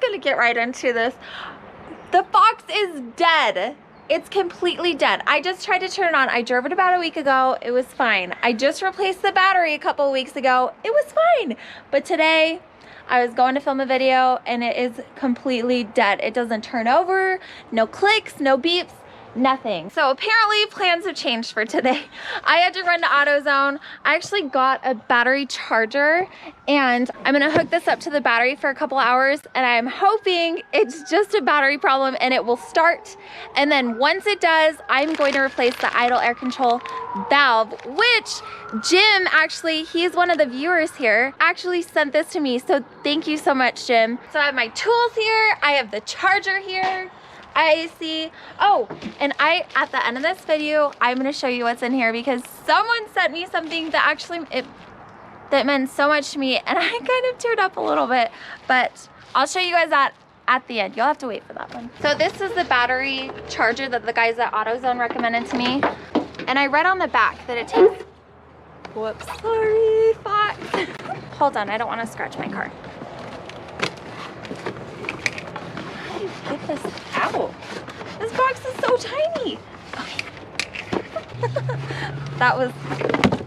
gonna get right into this. The Fox is dead. It's completely dead. I just tried to turn it on. I drove it about a week ago. It was fine. I just replaced the battery a couple of weeks ago. It was fine. But today, I was going to film a video and it is completely dead. It doesn't turn over, no clicks, no beeps, nothing. So apparently plans have changed for today. I had to run to AutoZone. I actually got a battery charger and I'm gonna hook this up to the battery for a couple hours and I'm hoping it's just a battery problem and it will start. And then once it does, I'm going to replace the idle air control valve, which Jim actually, he's one of the viewers here, actually sent this to me. So thank you so much, Jim. So I have my tools here. I have the charger here. IAC. Oh, and at the end of this video, I'm gonna show you what's in here because someone sent me something that actually, that meant so much to me and I kind of teared up a little bit, but I'll show you guys that at the end. You'll have to wait for that one. So this is the battery charger that the guys at AutoZone recommended to me. And I read on the back that it takes, whoops, sorry, Fox. Hold on, I don't wanna scratch my car. Get this out. This box is so tiny. Okay.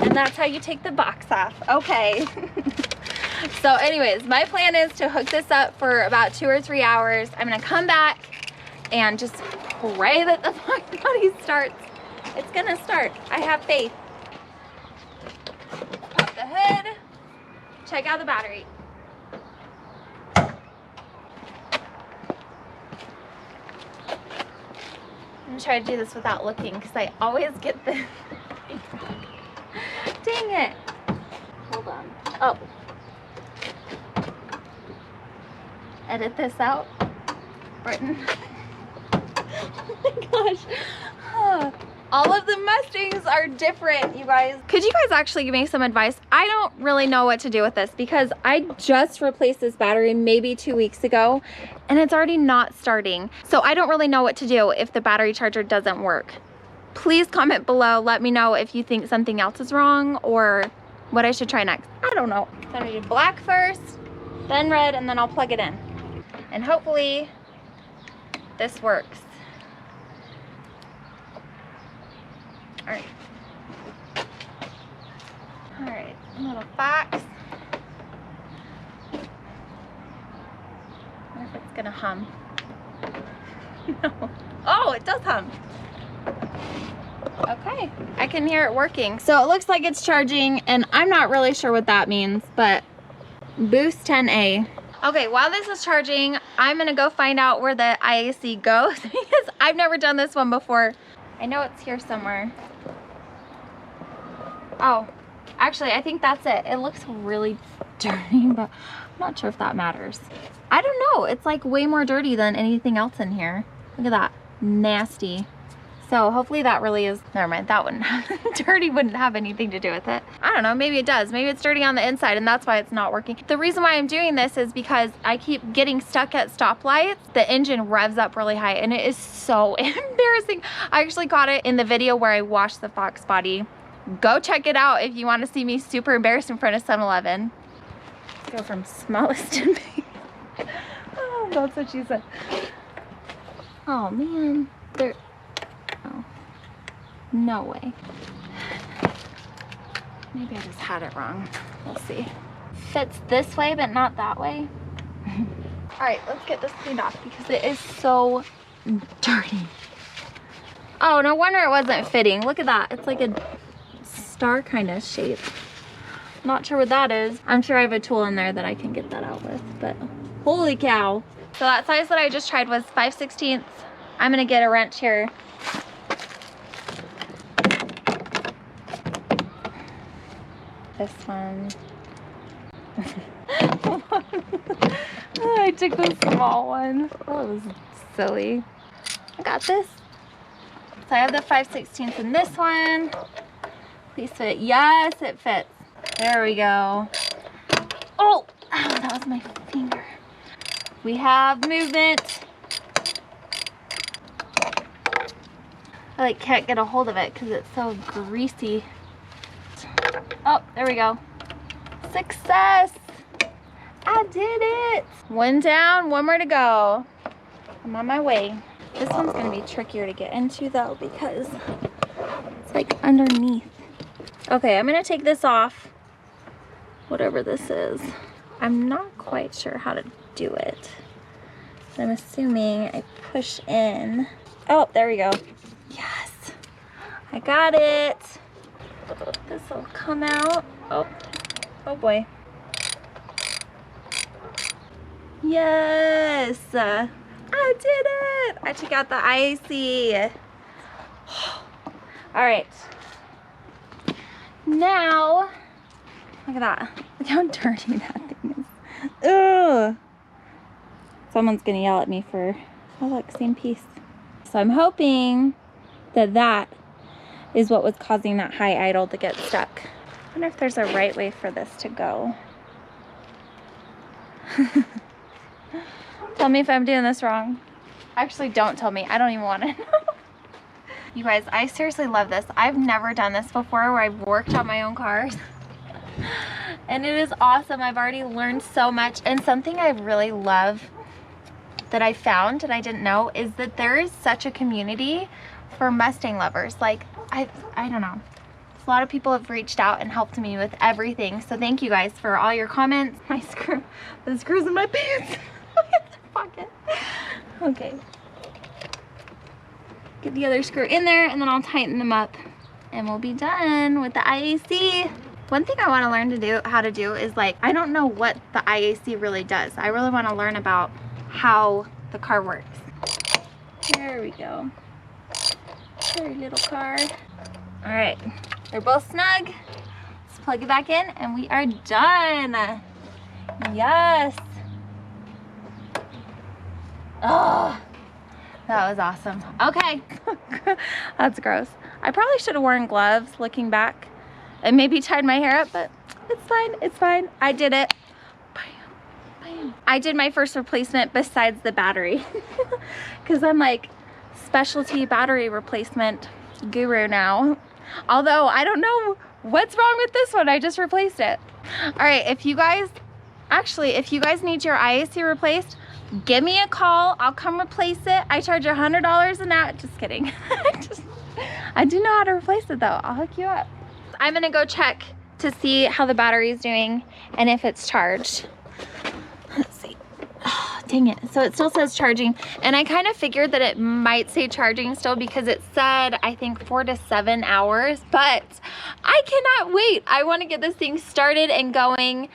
And that's how you take the box off. Okay. So anyways, my plan is to hook this up for about 2 or 3 hours. I'm gonna come back and just pray that the body starts. It's gonna start. I have faith. Pop the hood. Check out the battery. I'm gonna try to do this without looking because I always get the dang it. Hold on. Oh. Edit this out. Britain. Oh my gosh. All of the Mustangs are different, you guys. Could you guys actually give me some advice? I don't really know what to do with this because I just replaced this battery maybe 2 weeks ago and it's already not starting. So I don't really know what to do if the battery charger doesn't work. Please comment below. Let me know if you think something else is wrong or what I should try next. I don't know. So I'm gonna do black first, then red, and then I'll plug it in. And hopefully this works. Alright. Alright, little Fox. I wonder if it's gonna hum. No. Oh, it does hum. Okay, I can hear it working. So it looks like it's charging, and I'm not really sure what that means, but boost 10A. Okay, while this is charging, I'm gonna go find out where the IAC goes because I've never done this one before. I know it's here somewhere. Oh, actually, I think that's it. It looks really dirty, but I'm not sure if that matters. I don't know. It's like way more dirty than anything else in here. Look at that. Nasty. So hopefully that really is, never mind, that wouldn't have, dirty wouldn't have anything to do with it. I don't know, maybe it does. Maybe it's dirty on the inside and that's why it's not working. The reason why I'm doing this is because I keep getting stuck at stoplights. The engine revs up really high and it is so embarrassing. I actually caught it in the video where I washed the Fox body. Go check it out if you want to see me super embarrassed in front of 7-Eleven. Go from smallest to big. Oh, that's what she said. Oh man, there. Oh, no way. Maybe I just had it wrong. We'll see. Fits this way, but not that way. All right, let's get this cleaned off because it is so dirty. Oh, no wonder it wasn't fitting. Look at that. It's like a star kind of shape. Not sure what that is. I'm sure I have a tool in there that I can get that out with, but holy cow. So that size that I just tried was 5/16. I'm gonna get a wrench here. This one. I took the small one. Oh, it was silly. I got this. So I have the 5/16 in this one. Please fit. Yes, it fits. There we go. Oh, that was my finger. We have movement. I like can't get a hold of it because it's so greasy. Oh, there we go. Success. I did it. One down, one more to go. I'm on my way. This one's gonna be trickier to get into though because it's like underneath. Okay, I'm gonna take this off, whatever this is. I'm not quite sure how to do it. I'm assuming I push in. Oh, there we go. Yes, I got it. This will come out. Oh boy. Yes, I did it. I took out the IAC. All right. Now, look at that. Look how dirty that thing is. Ugh. Someone's gonna yell at me for, oh look, same piece. So I'm hoping that that is what was causing that high idle to get stuck. I wonder if there's a right way for this to go. Tell me if I'm doing this wrong. Actually, don't tell me. I don't even want to know. You guys, I seriously love this. I've never done this before where I've worked on my own cars. And it is awesome. I've already learned so much. And something I really love that I found and I didn't know is that there is such a community for Mustang lovers. Like, I don't know. A lot of people have reached out and helped me with everything. So thank you guys for all your comments. My screw, the screws in my pants. Pocket. Okay. Get the other screw in there and then I'll tighten them up and we'll be done with the IAC. One thing I want to learn to do, how to do is like, I don't know what the IAC really does. I really want to learn about how the car works. There we go. Very little car. All right, they're both snug. Let's plug it back in and we are done. Yes. Oh, that was awesome. Okay. That's gross. I probably should have worn gloves looking back and maybe tied my hair up, but it's fine. It's fine. I did it. Bam, bam. I did my first replacement besides the battery because I'm like specialty battery replacement guru now. Although I don't know what's wrong with this one. I just replaced it. All right. If you guys need your IAC replaced, give me a call. I'll come replace it. I charge $100 an hour. Just kidding. I do know how to replace it though. I'll hook you up. I'm gonna go check to see how the battery is doing and if it's charged. Let's see. Oh, dang it. So it still says charging. And I kind of figured that it might say charging still because it said, I think 4 to 7 hours, but I cannot wait. I want to get this thing started and going.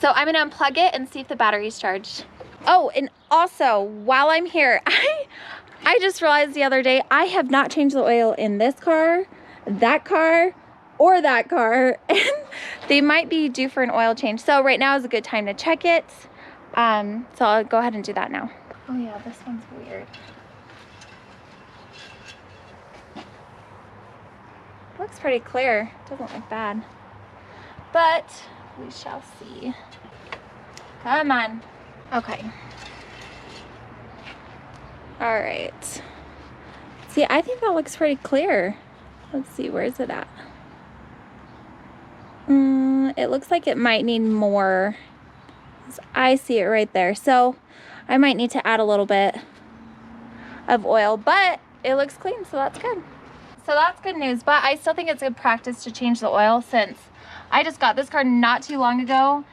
So I'm gonna unplug it and see if the battery's charged. Oh, and also while I'm here, I just realized the other day I have not changed the oil in this car, that car, or that car, and they might be due for an oil change. So right now is a good time to check it. So I'll go ahead and do that now. Oh yeah, this one's weird. Looks pretty clear. Doesn't look bad. But we shall see. Come on. Okay. All right. See, I think that looks pretty clear. Let's see, where is it at? It looks like it might need more. I see it right there. So I might need to add a little bit of oil, but it looks clean, so that's good. So that's good news, but I still think it's good practice to change the oil since I just got this car not too long ago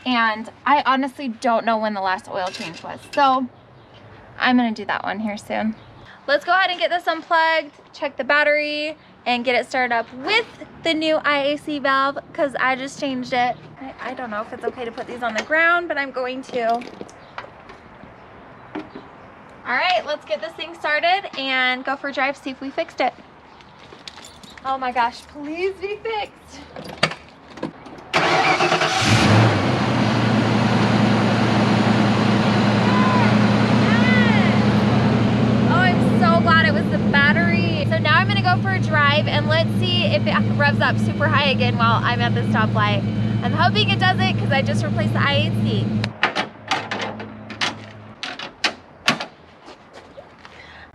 and I honestly don't know when the last oil change was. So I'm gonna do that one here soon. Let's go ahead and get this unplugged, check the battery, and get it started up with the new IAC valve because I just changed it. I don't know if it's okay to put these on the ground, but I'm going to. All right, let's get this thing started and go for a drive, see if we fixed it. Oh my gosh, please be fixed. So now I'm gonna go for a drive and let's see if it revs up super high again while I'm at the stoplight. I'm hoping it doesn't because I just replaced the IAC.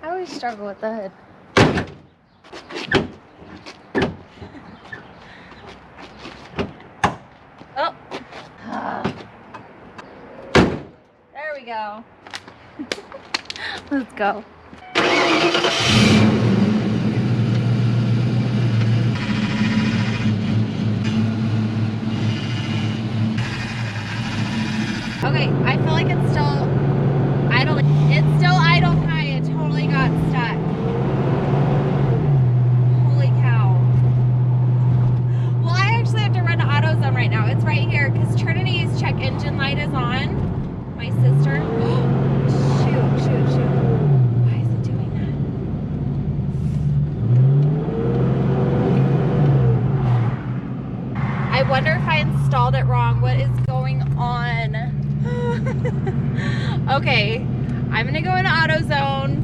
I always struggle with the hood. Oh. Let's go. Okay, I feel like it's still idle. It's still idle high. It totally got stuck. Holy cow. Well, I actually have to run to AutoZone right now. It's right here because Trinity's check engine light is on. My sister. Shoot. Why is it doing that? I wonder if I installed it wrong. What is going on? Okay, I'm gonna go into AutoZone.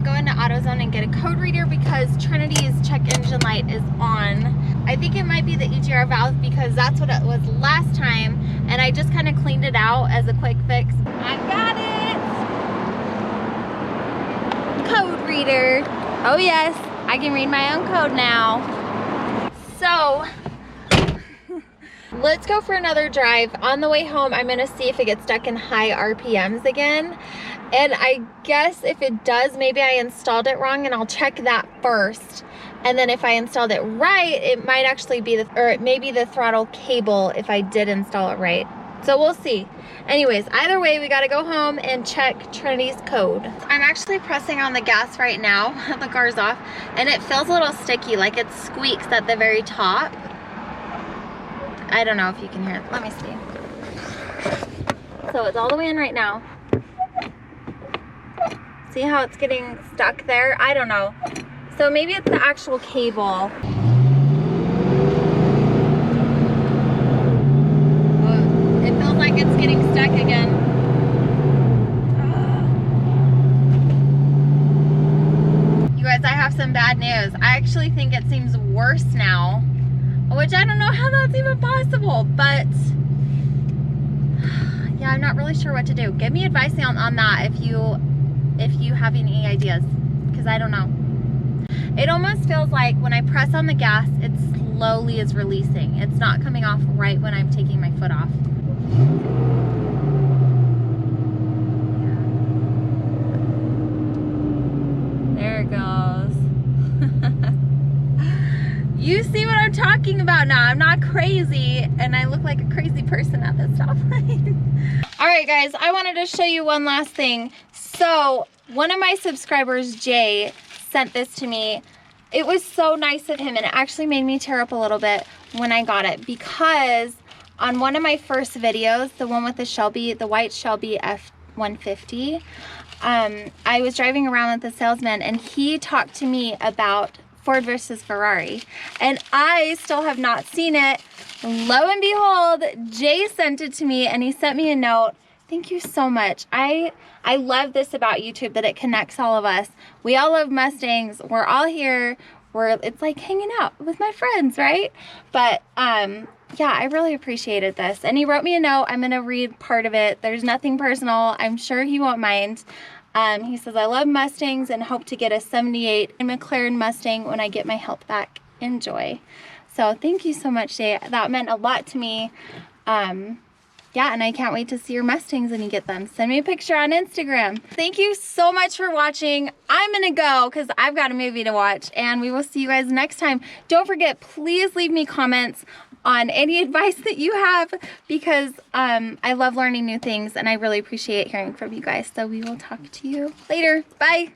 Go into AutoZone and get a code reader because Trinity's check engine light is on. I think it might be the EGR valve because that's what it was last time, and I just kind of cleaned it out as a quick fix. I got it! Code reader. Oh yes, I can read my own code now. So, let's go for another drive. On the way home, I'm gonna see if it gets stuck in high RPMs again. And I guess if it does, maybe I installed it wrong, and I'll check that first. And then if I installed it right, it might actually be it may be the throttle cable if I did install it right. So we'll see. Anyways, either way, we gotta go home and check Trinity's code. I'm actually pressing on the gas right now. The car's off, and it feels a little sticky, like it squeaks at the very top. I don't know if you can hear it. Let me see. So it's all the way in right now. See how it's getting stuck there? I don't know. So maybe it's the actual cable. Oh, it feels like it's getting stuck again. You guys, I have some bad news. I actually think it seems worse now, which I don't know how that's even possible, but yeah, I'm not really sure what to do. Give me advice on that if you have any ideas, because I don't know. It almost feels like when I press on the gas, it slowly is releasing. It's not coming off right when I'm taking my foot off. There it goes. You see what I'm talking about now. I'm not crazy, and I look like a crazy person at this stoplight. All right, guys, I wanted to show you one last thing. So one of my subscribers, Jay, sent this to me. It was so nice of him, and it actually made me tear up a little bit when I got it, because on one of my first videos, the one with the Shelby, the white Shelby F-150, I was driving around with the salesman, and he talked to me about Ford versus Ferrari, and I still have not seen it. Lo and behold, Jay sent it to me, and he sent me a note. Thank you so much. I love this about YouTube, that it connects all of us. We all love Mustangs. We're all here. It's like hanging out with my friends, right? But yeah, I really appreciated this. And he wrote me a note. I'm gonna read part of it. There's nothing personal. I'm sure he won't mind. He says, I love Mustangs and hope to get a 78 McLaren Mustang when I get my health back. Enjoy. So thank you so much, Jay. That meant a lot to me. Yeah, and I can't wait to see your Mustangs when you get them. Send me a picture on Instagram. Thank you so much for watching. I'm gonna go because I've got a movie to watch, and we will see you guys next time. Don't forget, please leave me comments on any advice that you have, because I love learning new things, and I really appreciate hearing from you guys. So we will talk to you later. Bye.